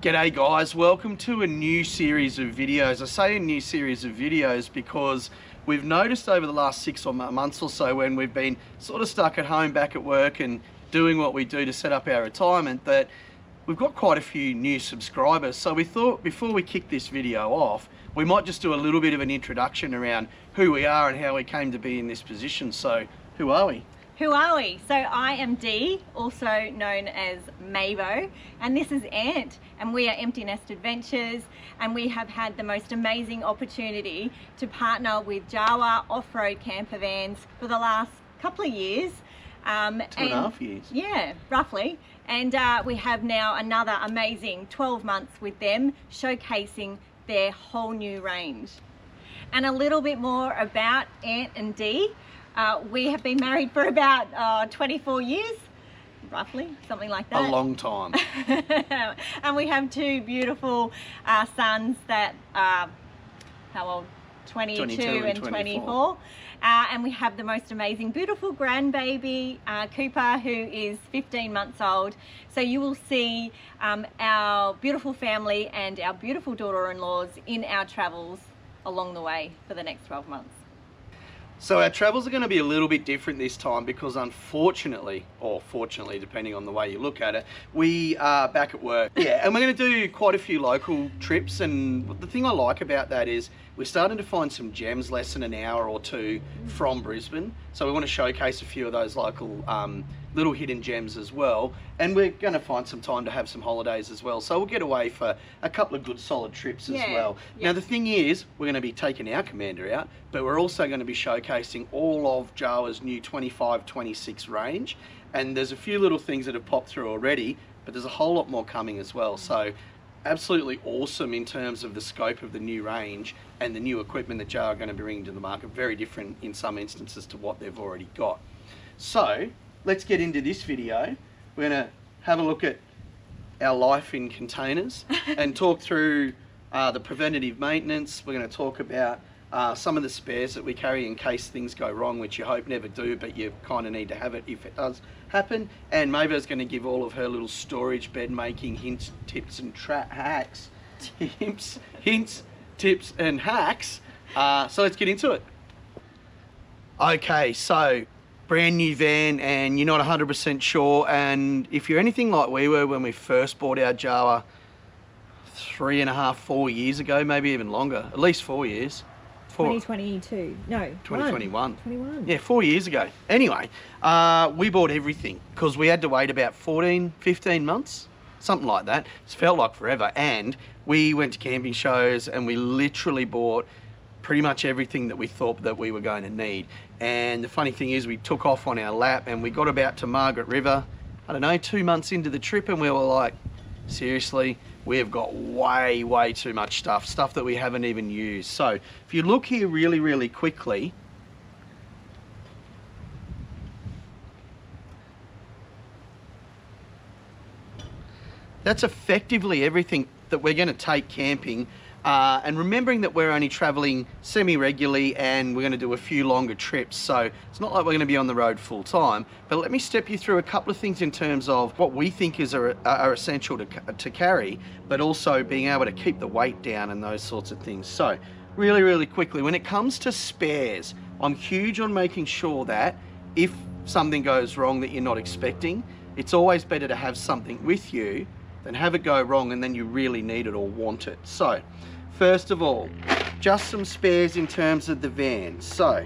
G'day guys, welcome to a new series of videos. I say a new series of videos because we've noticed over the last 6 months or so, when we've been sort of stuck at home back at work and doing what we do to set up our retirement, that we've got quite a few new subscribers. So we thought before we kick this video off, we might just do a little bit of an introduction around who we are and how we came to be in this position. So who are we? Who are we? So I am Dee, also known as Mavo, and this is Ant, and we are Empty Nest Adventures, and we have had the most amazing opportunity to partner with Jawa off-road camper vans for the last couple of years. 2.5 years. Yeah, roughly. And we have now another amazing 12 months with them, showcasing their whole new range. And a little bit more about Ant and Dee. We have been married for about 24 years, roughly, something like that. A long time. And we have 2 beautiful sons that are, how old? 22 and 24. And we have the most amazing, beautiful grandbaby, Cooper, who is 15 months old. So you will see our beautiful family and our beautiful daughter-in-laws in our travels along the way for the next 12 months. So our travels are going to be a little bit different this time because unfortunately, or fortunately depending on the way you look at it, we are back at work. Yeah, and we're going to do quite a few local trips, and the thing I like about that is we're starting to find some gems less than an hour or 2 from Brisbane. So we want to showcase a few of those local little hidden gems as well, and we're going to find some time to have some holidays as well. So we'll get away for a couple of good solid trips as well. Now the thing is, we're going to be taking our Commander out, but we're also going to be showcasing all of Jawa's new 25-26 range, and there's a few little things that have popped through already, but there's a whole lot more coming as well. So absolutely awesome in terms of the scope of the new range and the new equipment that Jawa are going to be bringing to the market. Very different in some instances to what they've already got. So let's get into this video. We're going to have a look at our life in containers and talk through the preventative maintenance. We're going to talk about some of the spares that we carry in case things go wrong, which you hope never do, but you kind of need to have it if it does happen. And Mavo's going to give all of her little storage bed making hints, tips and hacks. Hints, tips and hacks. So let's get into it. Okay, so brand new van and you're not 100% sure, and if you're anything like we were when we first bought our Jawa 3.5, 4 years ago, maybe even longer, at least 4 years. 2022, no, 2021. 21. Yeah, 4 years ago. Anyway, we bought everything because we had to wait about 14, 15 months, something like that. It felt like forever, and we went to camping shows and we literally bought pretty much everything that we thought that we were going to need. And the funny thing is, we took off on our lap and we got about to Margaret River, I don't know, 2 months into the trip, and we were like, seriously, we have got way too much stuff that we haven't even used. So if you look here really quickly, that's effectively everything that we're going to take camping. And remembering that we're only traveling semi-regularly and we're going to do a few longer trips, so it's not like we're going to be on the road full time. But let me step you through a couple of things in terms of what we think are essential to carry, but also being able to keep the weight down and those sorts of things. So really quickly, when it comes to spares, I'm huge on making sure that if something goes wrong that you're not expecting, it's always better to have something with you than have it go wrong and then you really need it or want it. So first of all, just some spares in terms of the van. So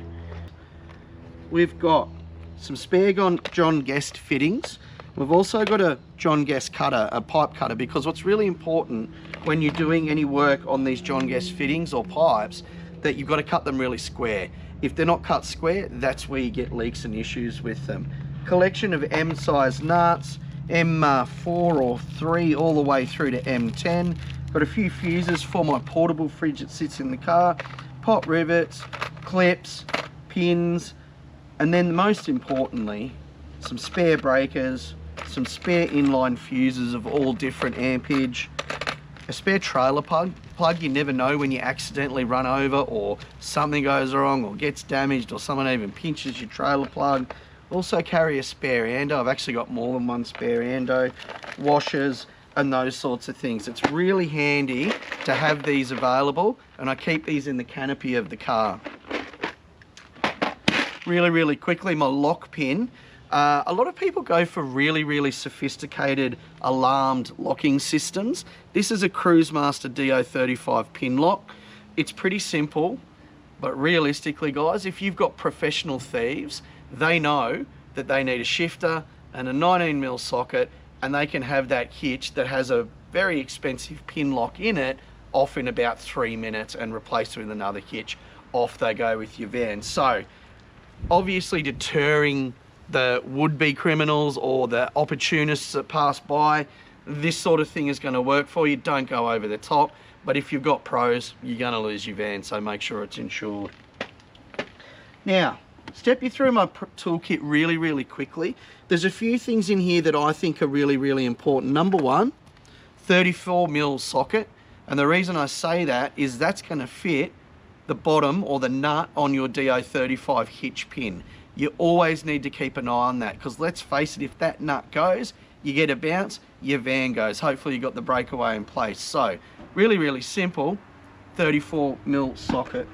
we've got some spare John Guest fittings. We've also got a John Guest cutter, a pipe cutter, because what's really important when you're doing any work on these John Guest fittings or pipes, that you've got to cut them really square. If they're not cut square, that's where you get leaks and issues with them. Collection of M-size nuts, M4 or 3 all the way through to M10. Got a few fuses for my portable fridge that sits in the car, pot rivets, clips, pins, and then most importantly, some spare breakers, some spare inline fuses of all different ampage, a spare trailer plug. You never know when you accidentally run over or something goes wrong or gets damaged or someone even pinches your trailer plug. Also carry a spare ando. I've actually got more than one spare ando. Washers, and those sorts of things. It's really handy to have these available, and I keep these in the canopy of the car. Really quickly, my lock pin. A lot of people go for really sophisticated alarmed locking systems. This is a Cruisemaster DO35 pin lock. It's pretty simple, but realistically, guys, if you've got professional thieves, they know that they need a shifter and a 19mm socket, and they can have that hitch that has a very expensive pin lock in it off in about 3 minutes and replace it with another hitch. Off they go with your van. So obviously deterring the would-be criminals or the opportunists that pass by, this sort of thing is going to work for you. Don't go over the top, but if you've got pros, you're going to lose your van, so make sure it's insured. Now, step you through my toolkit really quickly. There's a few things in here that I think are really important. Number one, 34mm socket, and the reason I say that is that's going to fit the bottom or the nut on your DO35 hitch pin. You always need to keep an eye on that, because let's face it, if that nut goes, you get a bounce, your van goes. Hopefully you got the breakaway in place. So really simple, 34mm socket.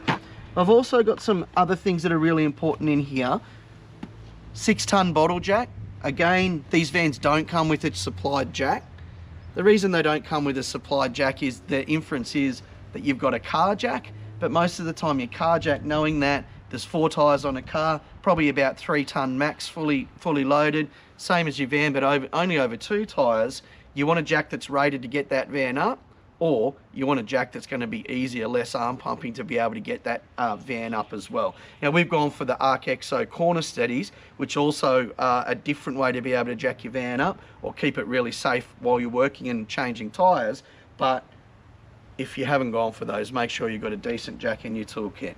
I've also got some other things that are really important in here. 6-ton bottle jack. Again, these vans don't come with a supplied jack. The reason they don't come with a supplied jack is the inference is that you've got a car jack, but most of the time your car jack, knowing that there's 4 tyres on a car, probably about 3-ton max, fully loaded, same as your van, but only over 2 tyres. You want a jack that's rated to get that van up, or you want a jack that's going to be easier, less arm pumping to be able to get that van up as well. Now we've gone for the Arc Exo corner steadies, which also are a different way to be able to jack your van up or keep it really safe while you're working and changing tyres. But if you haven't gone for those, make sure you've got a decent jack in your toolkit.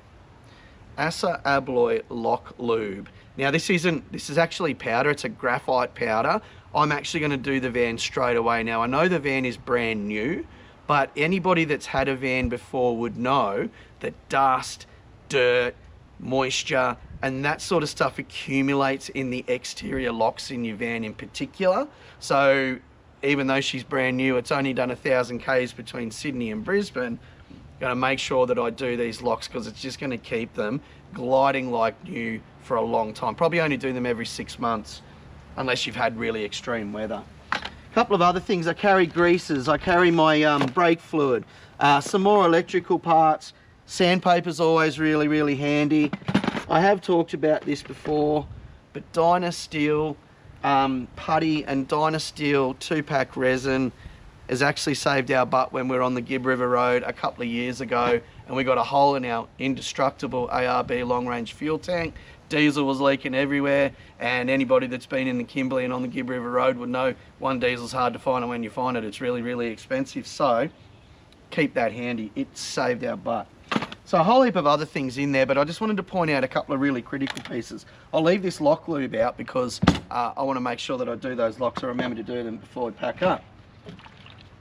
Assa Abloy Lock Lube. Now this is actually powder, it's a graphite powder. I'm actually going to do the van straight away. Now I know the van is brand new, but anybody that's had a van before would know that dust, dirt, moisture, and that sort of stuff accumulates in the exterior locks in your van in particular. So even though she's brand new, it's only done 1,000 Ks between Sydney and Brisbane, going to make sure that I do these locks, because it's just going to keep them gliding like new for a long time. Probably only do them every 6 months, unless you've had really extreme weather. Couple of other things, I carry greases, I carry my brake fluid, some more electrical parts. Sandpaper's always really handy. I have talked about this before, but Dynasteel putty and Dynasteel 2-pack resin has actually saved our butt when we were on the Gibb River Road a couple of years ago and we got a hole in our indestructible ARB long-range fuel tank. Diesel was leaking everywhere, and anybody that's been in the Kimberley and on the Gibb River Road would know one diesel's hard to find, and when you find it, it's really expensive. So keep that handy. It saved our butt. So a whole heap of other things in there, but I just wanted to point out a couple of really critical pieces. I'll leave this lock lube out because I want to make sure that I do those locks. I remember to do them before we pack up.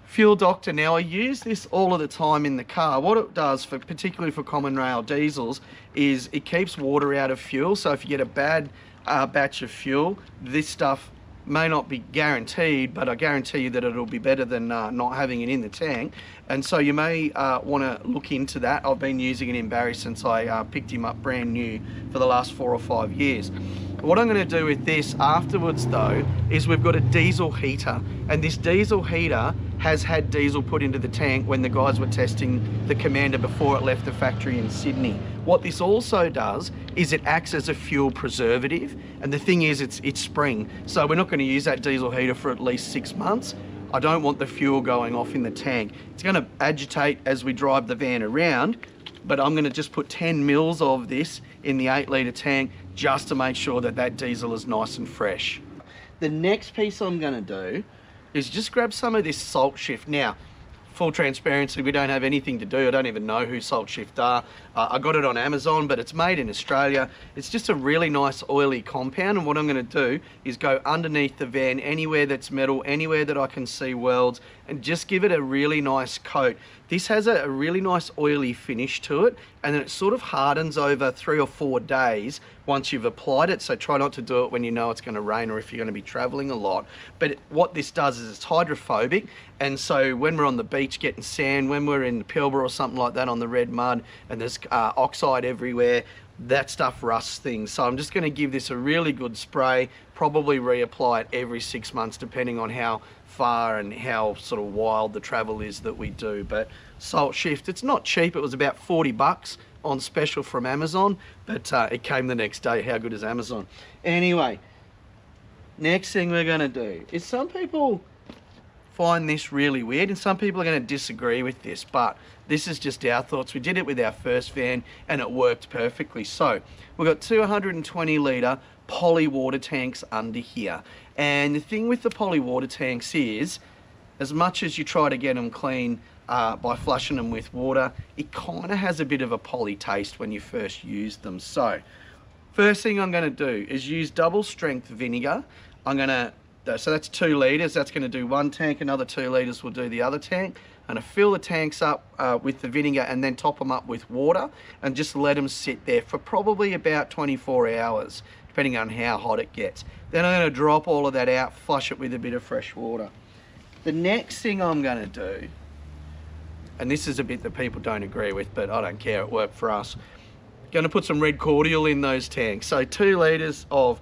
Fuel Doctor. Now I use this all of the time in the car. What it does, particularly for common rail diesels, is it keeps water out of fuel. So if you get a bad batch of fuel, this stuff may not be guaranteed, but I guarantee you that it'll be better than not having it in the tank. And so you may want to look into that. I've been using it in Barry since I picked him up brand new for the last 4 or 5 years. What I'm going to do with this afterwards though is we've got a diesel heater, and this diesel heater has had diesel put into the tank when the guys were testing the Commander before it left the factory in Sydney. What this also does is it acts as a fuel preservative, and the thing is it's spring, so we're not going to use that diesel heater for at least 6 months. I don't want the fuel going off in the tank. It's going to agitate as we drive the van around, but I'm going to just put 10 mils of this in the 8-litre tank just to make sure that that diesel is nice and fresh. The next piece I'm going to do is just grab some of this Salt Shift. Now, full transparency, we don't have anything to do. I don't even know who Salt Shift are. I got it on Amazon, but it's made in Australia. It's just a really nice oily compound, and what I'm going to do is go underneath the van, anywhere that's metal, anywhere that I can see welds, and just give it a really nice coat. This has a really nice oily finish to it, and then it sort of hardens over 3 or 4 days once you've applied it. So try not to do it when you know it's going to rain or if you're going to be traveling a lot. But what this does is it's hydrophobic, and so when we're on the beach getting sand, when we're in Pilbara or something like that on the red mud and there's oxide everywhere, that stuff rusts things. So I'm just going to give this a really good spray, probably reapply it every 6 months depending on how far and how sort of wild the travel is that we do. But Salt Shift, it's not cheap. It was about 40 bucks on special from Amazon, but it came the next day. How good is Amazon? Anyway, next thing we're going to do is, some people find this really weird and some people are going to disagree with this, but this is just our thoughts. We did it with our first van and it worked perfectly. So we've got 220 litre poly water tanks under here, and the thing with the poly water tanks is, as much as you try to get them clean by flushing them with water, it kind of has a bit of a poly taste when you first use them. So first thing I'm going to do is use double strength vinegar. So that's 2 litres, that's going to do one tank, another 2 litres will do the other tank. I'm going to fill the tanks up with the vinegar and then top them up with water and just let them sit there for probably about 24 hours, depending on how hot it gets. Then I'm going to drop all of that out, flush it with a bit of fresh water. The next thing I'm going to do, and this is a bit that people don't agree with, but I don't care, it worked for us. Going to put some red cordial in those tanks. So 2 litres of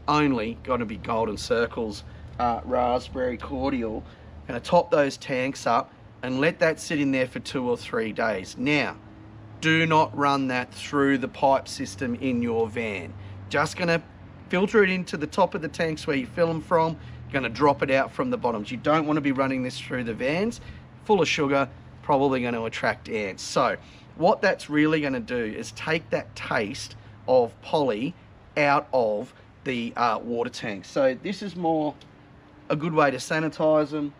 only, got to be Golden Circles raspberry cordial. Going to top those tanks up and let that sit in there for 2 or 3 days. Now, do not run that through the pipe system in your van. Just going to filter it into the top of the tanks where you fill them from. Going to drop it out from the bottoms. You don't want to be running this through the vans. Full of sugar, probably going to attract ants. So what that's really going to do is take that taste of poly out of the water tanks. So this is more a good way to sanitize them,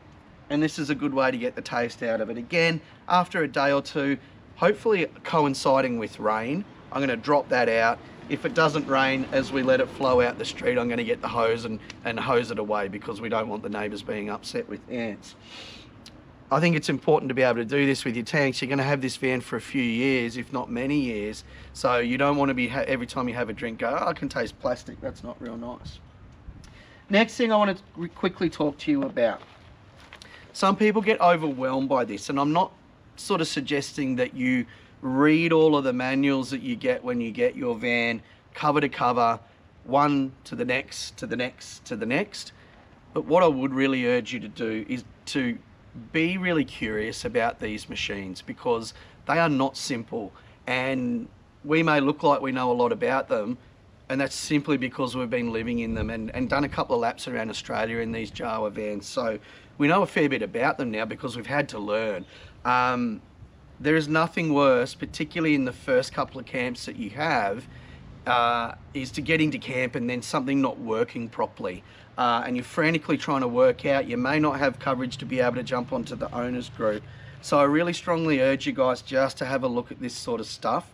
and this is a good way to get the taste out of it. Again, after a day or two, hopefully coinciding with rain, I'm going to drop that out. If it doesn't rain, as we let it flow out the street, I'm going to get the hose and hose it away, because we don't want the neighbours being upset with ants. I think it's important to be able to do this with your tanks. You're going to have this van for a few years, if not many years. So you don't want to be, every time you have a drink, go, oh, I can taste plastic. That's not real nice. Next thing I want to quickly talk to you about. Some people get overwhelmed by this, and I'm not sort of suggesting that you read all of the manuals that you get when you get your van, cover to cover, one to the next, to the next, to the next. But what I would really urge you to do is to be really curious about these machines, because they are not simple, and we may look like we know a lot about them, and that's simply because we've been living in them and done a couple of laps around Australia in these Jawa vans. So we know a fair bit about them now because we've had to learn. There is nothing worse, particularly in the first couple of camps that you have, is to get into camp and then something not working properly. And you're frantically trying to work out, you may not have coverage to be able to jump onto the owners group. So I really strongly urge you guys just to have a look at this sort of stuff.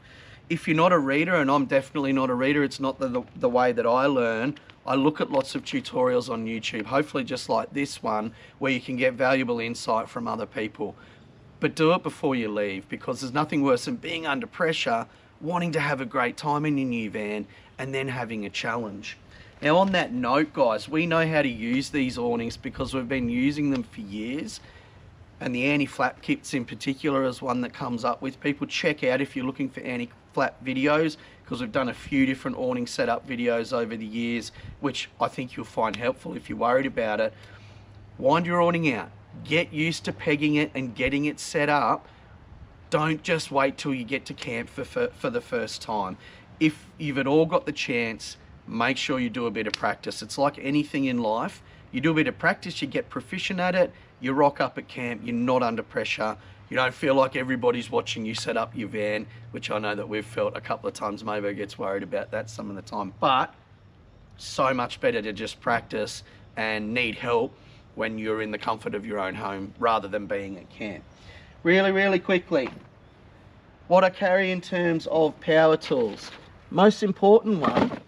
If you're not a reader, and I'm definitely not a reader, it's not the way that I learn. I look at lots of tutorials on YouTube, hopefully just like this one, where you can get valuable insight from other people. But do it before you leave, because there's nothing worse than being under pressure, wanting to have a great time in your new van, and then having a challenge. Now on that note, guys, we know how to use these awnings because we've been using them for years, and the anti-flap kits in particular is one that comes up with people. Check out if you're looking for anti-flap videos, because we've done a few different awning setup videos over the years, which I think you'll find helpful if you're worried about it. Wind your awning out, get used to pegging it and getting it set up. Don't just wait till you get to camp for the first time. If you've at all got the chance, make sure you do a bit of practice. It's like anything in life. You do a bit of practice, you get proficient at it, you rock up at camp, you're not under pressure, you don't feel like everybody's watching you set up your van, which I know that we've felt a couple of times. Mavo gets worried about that some of the time. But so much better to just practice and need help when you're in the comfort of your own home rather than being at camp. Really, really quickly, what I carry in terms of power tools. Most important one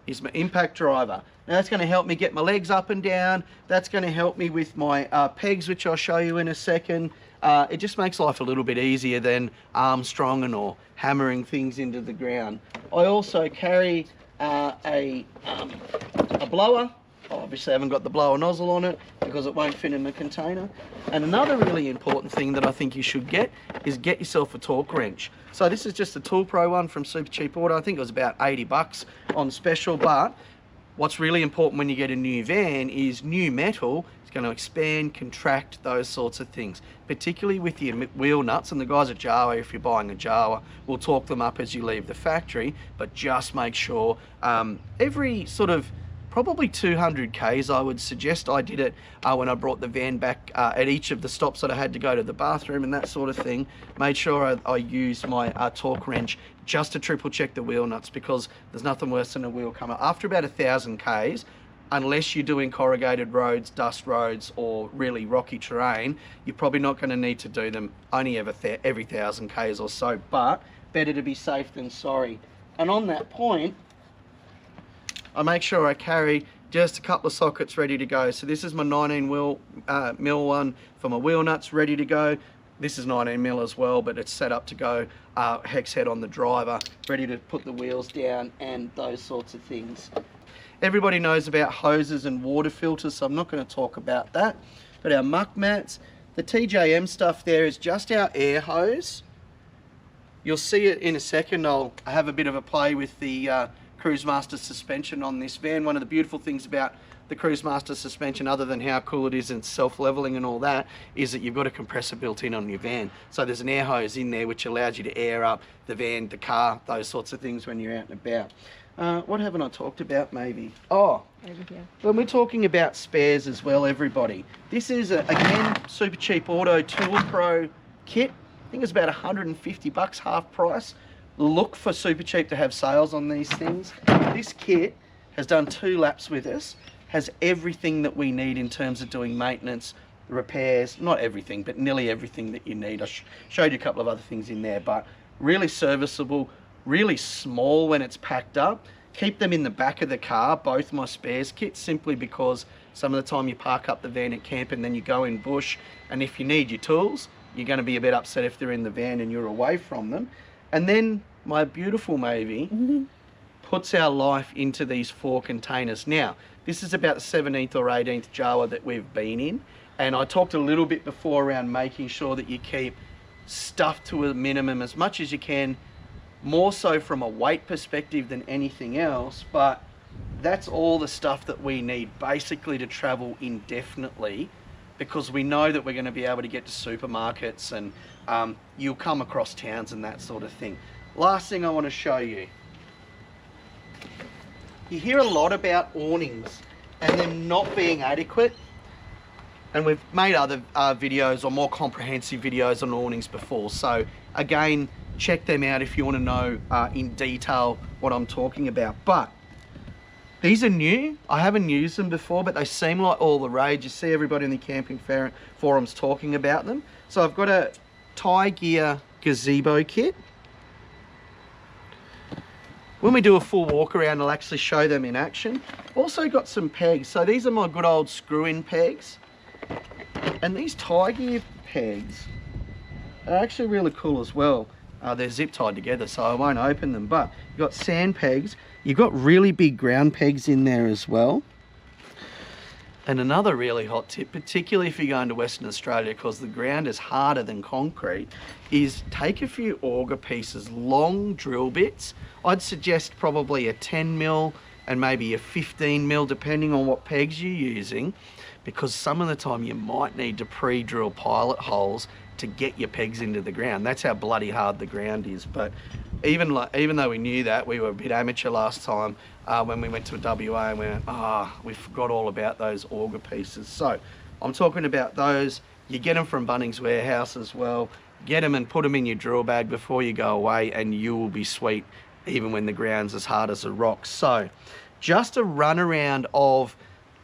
is my impact driver. Now that's going to help me get my legs up and down. That's going to help me with my pegs, which I'll show you in a second. It just makes life a little bit easier than armstronging or hammering things into the ground. I also carry a blower. Obviously I haven't got the blower nozzle on it because it won't fit in the container. And another really important thing that I think you should get is get yourself a torque wrench. So this is just a Tool Pro one from Super Cheap Auto. I think it was about 80 bucks on special, but what's really important when you get a new van is new metal is going to expand, contract, those sorts of things, particularly with your wheel nuts. And the guys at Jawa, if you're buying a Jawa, will torque them up as you leave the factory, but just make sure every sort of probably 200 Ks, I would suggest. I did it when I brought the van back at each of the stops that I had to go to the bathroom and that sort of thing. Made sure I used my torque wrench just to triple check the wheel nuts, because there's nothing worse than a wheel comer. After about 1,000 Ks, unless you're doing corrugated roads, dust roads, or really rocky terrain, you're probably not going to need to do them only every 1,000 Ks or so, but better to be safe than sorry. And on that point, I make sure I carry just a couple of sockets ready to go. So this is my 19 mil one for my wheel nuts ready to go. This is 19 mil as well, but it's set up to go hex head on the driver, ready to put the wheels down and those sorts of things. Everybody knows about hoses and water filters, so I'm not going to talk about that. But our muck mats, the TJM stuff there is just our air hose. You'll see it in a second. I have a bit of a play with the Cruise Master suspension on this van. One of the beautiful things about the Cruise Master suspension, other than how cool it is and self-leveling and all that, is that you've got a compressor built in on your van. So there's an air hose in there which allows you to air up the van, the car, those sorts of things when you're out and about. What haven't I talked about maybe? Oh, Over here. when we're talking about spares as well, everybody, this is again Super Cheap Auto Tool Pro kit. I think it's about 150 bucks, half price. Look for Super Cheap to have sales on these things. This kit has done 2 laps with us, has everything that we need in terms of doing maintenance, repairs, not everything, but nearly everything that you need. I showed you a couple of other things in there, but really serviceable, really small when it's packed up. Keep them in the back of the car, both my spares kits, simply because some of the time you park up the van at camp and then you go in bush, and if you need your tools, you're going to be a bit upset if they're in the van and you're away from them. And then my beautiful Mavi puts our life into these 4 containers. Now, this is about the 17th or 18th Jawa that we've been in. And I talked a little bit before around making sure that you keep stuff to a minimum as much as you can, more so from a weight perspective than anything else. But that's all the stuff that we need basically to travel indefinitely, because we know that we're going to be able to get to supermarkets and you'll come across towns and that sort of thing. Last thing I want to show you. You hear a lot about awnings and them not being adequate. And we've made other videos or more comprehensive videos on awnings before. So again, check them out if you want to know in detail what I'm talking about. But these are new. I haven't used them before, but they seem like all the rage. You see everybody in the camping forums talking about them. So I've got a tie gear gazebo kit. When we do a full walk around, I'll actually show them in action. Also got some pegs. So these are my good old screw-in pegs. And these tie gear pegs are actually really cool as well. They're zip tied together, so I won't open them, but you've got sand pegs. You've got really big ground pegs in there as well. And another really hot tip, particularly if you're going to Western Australia because the ground is harder than concrete, is take a few auger pieces, long drill bits. I'd suggest probably a 10 mil and maybe a 15 mil depending on what pegs you're using, because some of the time you might need to pre-drill pilot holes to get your pegs into the ground. That's how bloody hard the ground is. But even though we knew that, we were a bit amateur last time when we went to WA and we went, we forgot all about those auger pieces. So I'm talking about those. You get them from Bunnings Warehouse as well. Get them and put them in your drill bag before you go away and you will be sweet even when the ground's as hard as a rock. So just a run around of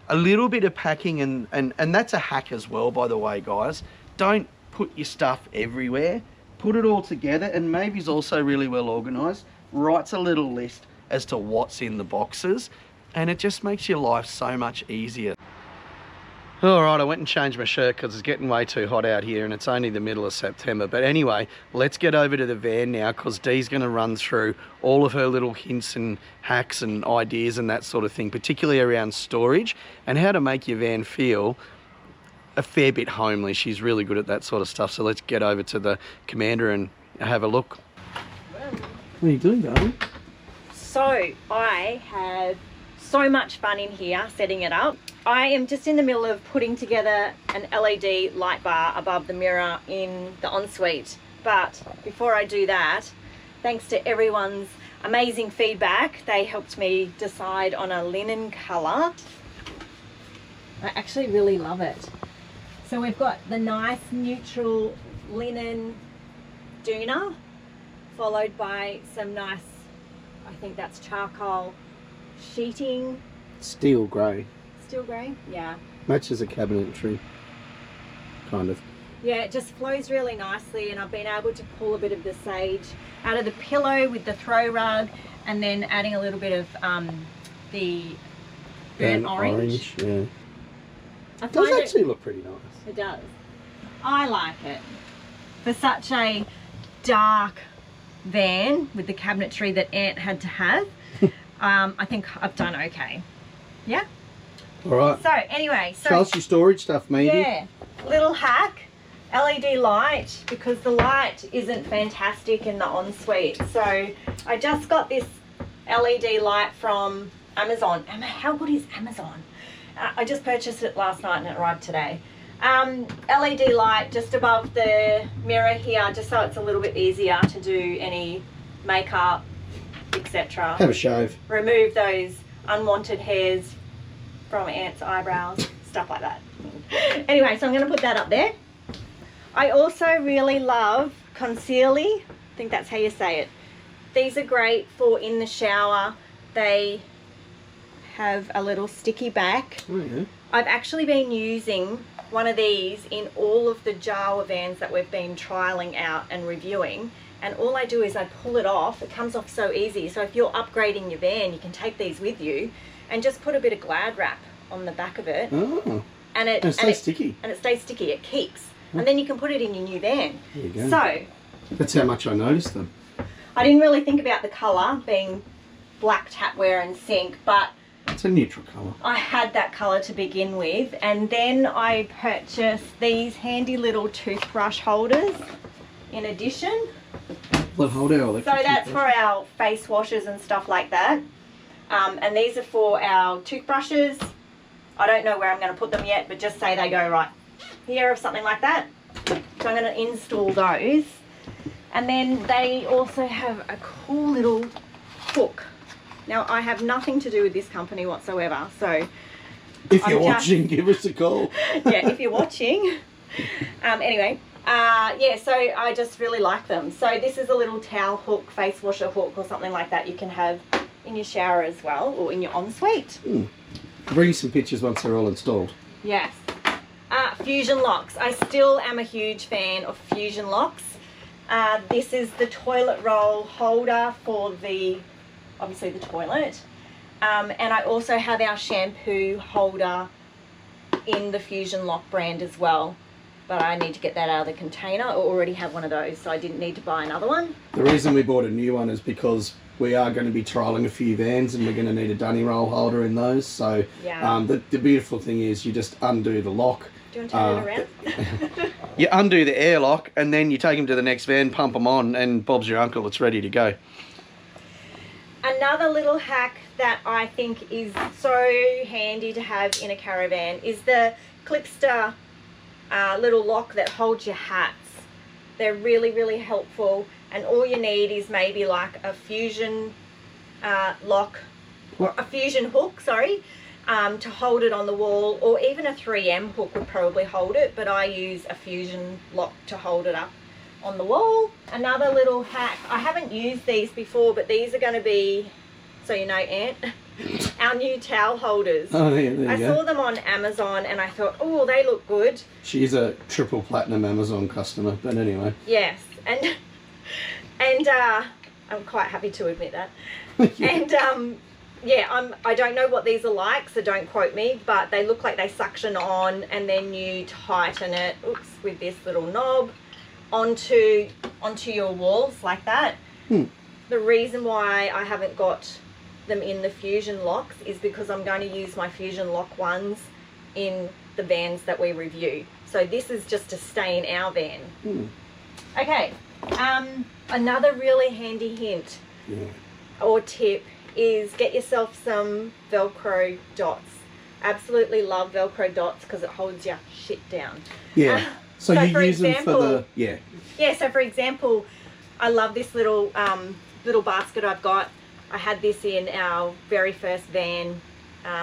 a little bit of packing, and that's a hack as well, by the way, guys. Don't put your stuff everywhere. Put it all together, and Mavi's also really well organised. Writes a little list as to what's in the boxes, and it just makes your life so much easier. All right, I went and changed my shirt because it's getting way too hot out here and it's only the middle of September. But anyway, let's get over to the van now because Dee's going to run through all of her little hints and hacks and ideas and that sort of thing, particularly around storage and how to make your van feel a fair bit homely. She's really good at that sort of stuff. So let's get over to the Commander and have a look. What are you doing, darling? So I have so much fun in here setting it up. I am just in the middle of putting together an LED light bar above the mirror in the ensuite. But before I do that, thanks to everyone's amazing feedback, they helped me decide on a linen colour. I actually really love it. So we've got the nice neutral linen doona, followed by some nice, I think that's charcoal sheeting. Steel grey. Steel grey? Yeah. Matches a cabinetry, kind of. Yeah, it just flows really nicely, and I've been able to pull a bit of the sage out of the pillow with the throw rug, and then adding a little bit of the burnt orange. Yeah. It does actually look pretty nice. It does. I like it. For such a dark van with the cabinetry that Ant had to have, I think I've done okay. Yeah? All right. So anyway, show us your storage stuff, maybe. Yeah, little hack, LED light, because the light isn't fantastic in the ensuite. So I just got this LED light from Amazon. How good is Amazon? I just purchased it last night and it arrived today. LED light just above the mirror here, just so it's a little bit easier to do any makeup, etc. Have a shave. Remove those unwanted hairs from Ant's eyebrows, stuff like that. Anyway, so I'm going to put that up there. I also really love concealy. I think that's how you say it. These are great for in the shower. They have a little sticky back. Oh, yeah. I've actually been using one of these in all of the Jawa vans that we've been trialing out and reviewing. And all I do is I pull it off. It comes off so easy. So if you're upgrading your van, you can take these with you and just put a bit of Glad wrap on the back of it. Oh. And it stays sticky. And it stays sticky. It keeps. And then you can put it in your new van. There you go. So that's how much I noticed them. I didn't really think about the colour being black tapware and zinc, but it's a neutral colour. I had that colour to begin with, and then I purchased these handy little toothbrush holders in addition. Well, hold our electric So that's toothbrush. for our face washes and stuff like that. And these are for our toothbrushes. I don't know where I'm going to put them yet, but just say they go right here or something like that. So I'm going to install those. And then they also have a cool little hook. Now, I have nothing to do with this company whatsoever, so if you're watching, give us a call. Yeah, if you're watching. Anyway, yeah, so I just really like them. So this is a little towel hook, face washer hook or something like that you can have in your shower as well, or in your ensuite. Bring some pictures once they're all installed. Yes. Fusion locks. I still am a huge fan of fusion locks. This is the toilet roll holder for obviously the toilet. And I also have our shampoo holder in the Fusion Lock brand as well. But I need to get that out of the container. I already have one of those, so I didn't need to buy another one. The reason we bought a new one is because we are going to be trialling a few vans and we're going to need a dunny roll holder in those. So yeah. The beautiful thing is you just undo the lock. Do you want to turn it around? You undo the airlock and then you take them to the next van, pump them on, and Bob's your uncle. It's ready to go. Another little hack that I think is so handy to have in a caravan is the Clipster little lock that holds your hats. They're really, really helpful, and all you need is maybe like a fusion fusion hook, sorry, to hold it on the wall, or even a 3M hook would probably hold it, but I use a fusion lock to hold it up on the wall. Another little hack, I haven't used these before, but these are going to be, so you know, Ant, our new towel holders. Oh, yeah, there you go. I saw them on Amazon and I thought, oh, they look good. She's a triple platinum Amazon customer, but anyway. Yes, and I'm quite happy to admit that. And yeah, I don't know what these are like, so don't quote me, but they look like they suction on and then you tighten it, oops, with this little knob onto your walls like that. The reason why I haven't got them in the Fusion locks is because I'm going to use my Fusion lock ones in the vans that we review. So this is just to stay in our van. Okay, another really handy hint or tip is get yourself some Velcro dots. Absolutely love Velcro dots because it holds your shit down. Yeah. So you use them for the Yeah. So for example, I love this little little basket I've got. I had this in our very first van,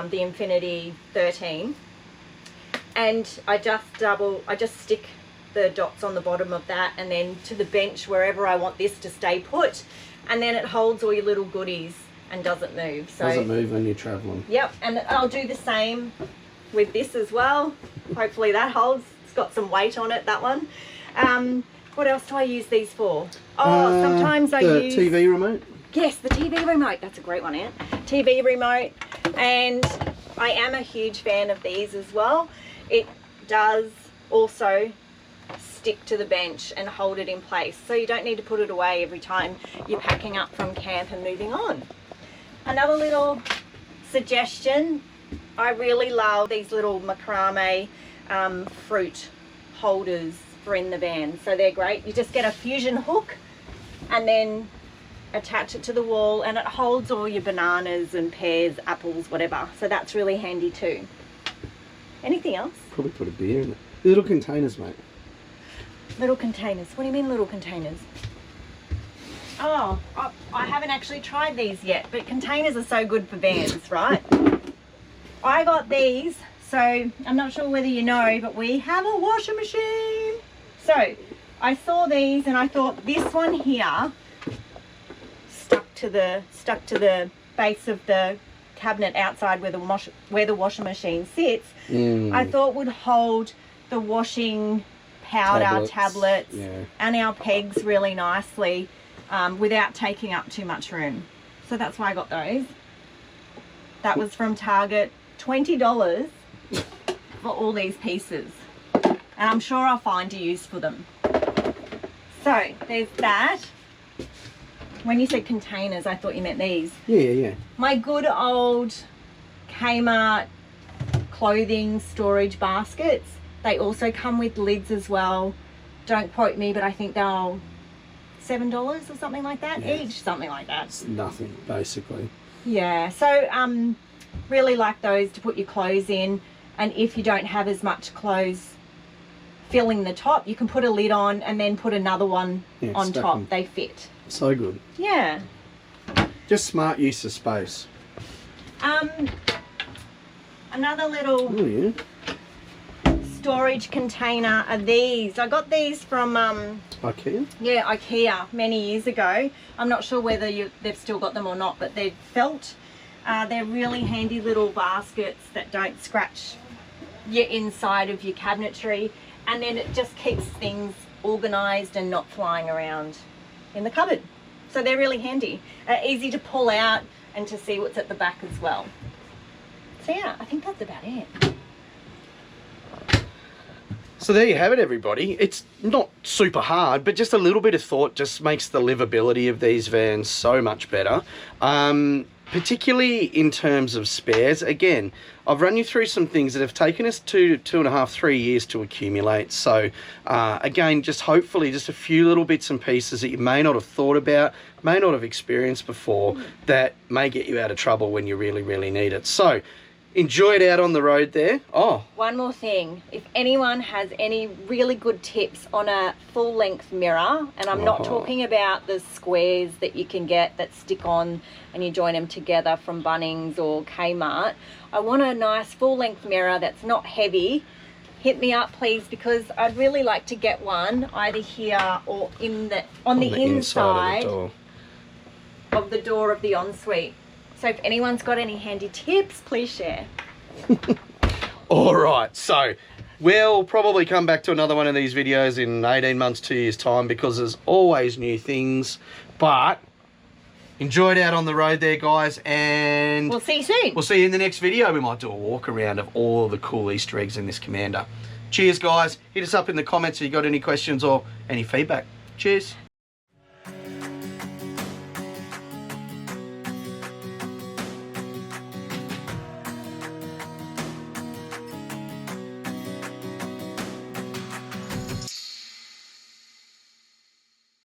the Infinity 13, and I just stick the dots on the bottom of that and then to the bench wherever I want this to stay put, and then it holds all your little goodies and doesn't move. So doesn't move when you're traveling. Yep, and I'll do the same with this as well. Hopefully that holds. It's got some weight on it, that one. What else do I use these for? Oh, sometimes I use the TV remote. Yes, the TV remote. That's a great one, Ant. TV remote, and I am a huge fan of these as well. It does also stick to the bench and hold it in place, so you don't need to put it away every time you're packing up from camp and moving on. Another little suggestion, I really love these little macrame fruit holders for in the van. So they're great. You just get a Fusion hook and then attach it to the wall, and it holds all your bananas and pears, apples, whatever. So that's really handy too. Anything else? Probably put a beer in it. Little containers, mate. Little containers. What do you mean little containers? Oh, I haven't actually tried these yet, but containers are so good for vans, right? I got these, so I'm not sure whether you know, but we have a washing machine. So I saw these and I thought this one here stuck to the base of the cabinet outside where the washing machine sits. I thought would hold the washing powder tablets and our pegs really nicely without taking up too much room. So that's why I got those. That was from Target, $20 for all these pieces, and I'm sure I'll find a use for them. So there's that. When you said containers, I thought you meant these. Yeah. My good old Kmart clothing storage baskets. They also come with lids as well. Don't quote me, but I think they're $7 or something like that each, something like that. It's nothing, basically. Yeah, so really like those to put your clothes in, and if you don't have as much clothes filling the top, you can put a lid on and then put another one on top. Them. They fit. So good. Yeah. Just smart use of space. Another little storage container are these. I got these from IKEA? Yeah, IKEA many years ago. I'm not sure whether they've still got them or not, but they're felt. They're really handy little baskets that don't scratch your inside of your cabinetry, and then it just keeps things organized and not flying around in the cupboard. So they're really handy. Easy to pull out and to see what's at the back as well. So yeah, I think that's about it. So there you have it, everybody. It's not super hard, but just a little bit of thought just makes the livability of these vans so much better. Particularly in terms of spares. Again, I've run you through some things that have taken us 2.5, 3 years to accumulate. So again, just hopefully just a few little bits and pieces that you may not have thought about, may not have experienced before, that may get you out of trouble when you really, really need it. So enjoy it out on the road there. Oh, one more thing. If anyone has any really good tips on a full length mirror, and I'm not talking about the squares that you can get that stick on and you join them together from Bunnings or Kmart. I want a nice full length mirror that's not heavy. Hit me up please, because I'd really like to get one either here or on the inside of the door of the ensuite. So if anyone's got any handy tips, please share. All right, so we'll probably come back to another one of these videos in 18 months, 2 years time, because there's always new things. But Enjoy it out on the road there, guys, and we'll see you soon. We'll see you in the next video. We might do a walk around of all the cool Easter eggs in this Commander. Cheers, guys. Hit us up in the comments if you got any questions or any feedback. Cheers.